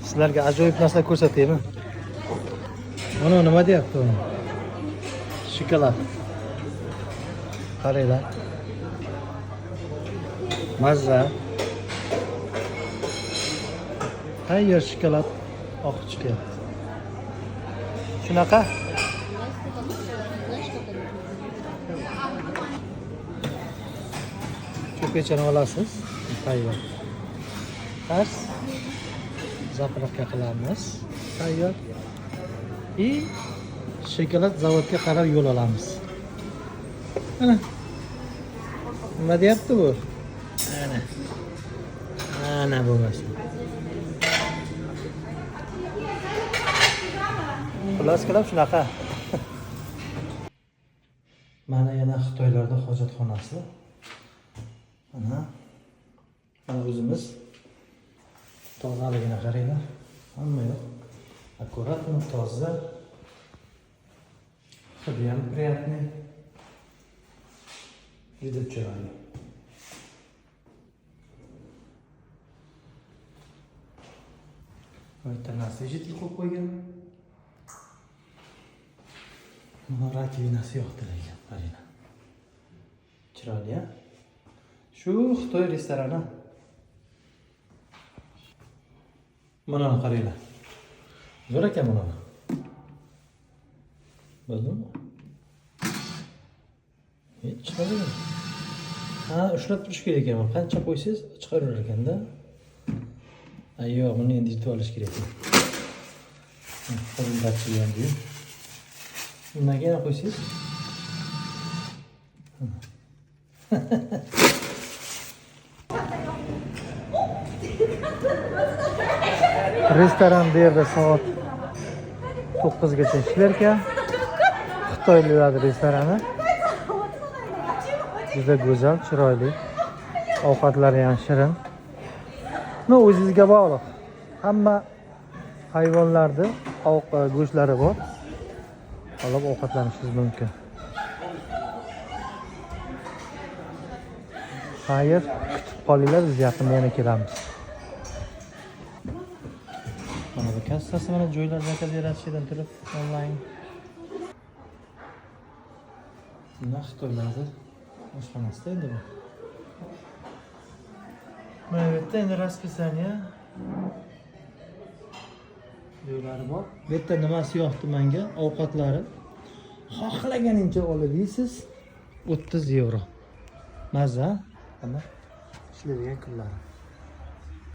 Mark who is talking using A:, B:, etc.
A: Sizlarga ajoyib narsa ko'rsataymi? Mana nima deyapti uni? Shokolad. Qaranglar. Mazza. Tayyor shokolad oqib chiqyapti. Shunaqa? Cho'pechani olasiz. Tayyor. Tars. Zapravka qilamiz. Tayyor. И shokolad zavodga qarab yo'l olamiz. Mana. Nima deyapti bu? Ana. Ana bo'lmasa. Xullas qilib shunaqa. Mana yana Xitoylarda hojatxonasi. Mana o'zimiz tozaligini qaranglar. Hamma yo'q. Аккуратно, toza. Hidi ham приятный. Juda chiroyli. Bitta nasijitli qo'yib qo'ygan. Mana rakivinasi yoqtirilgan, qaranglar. Chiroyli, a? Shu Xitoy restorani. Mana qaranglar. Zo'r ekan buni. Bo'ldimi? Chiqaveradi. Ha, ushlab turish kerak ekan. Qancha qo'ysangiz chiqaverar ekanda. Yo'q, buni endi yutib olish kerak. Qo'lbatchi ham deydi. Nimaga yana qo'ysangiz? Restoran bu yerda soat 9 gacha ishlar ekan. Xitoyliklar restorani. Juda go'zal, chiroyli. Ovqatlari ham shirin. O'zingizga bog'liq. Hamma hayvonlarning go'shtlari bor. Olib ovqatlanishingiz mumkin. Xayr, kutib qolinglar, biz yaqinda yana kelamiz. Mana bu kassasi, mana joylar zakaz yaratishdan turib onlayn. Mana Xitoylarda oshxonasida endi bu. Mana bu yerda endi расписание joylari bor. Bu yerda nimasi yoqdi menga? Ovqatlari. Xohlaganingcha olib yeysiz. 30 €. Mazza, ana ishlaydigan kunlari.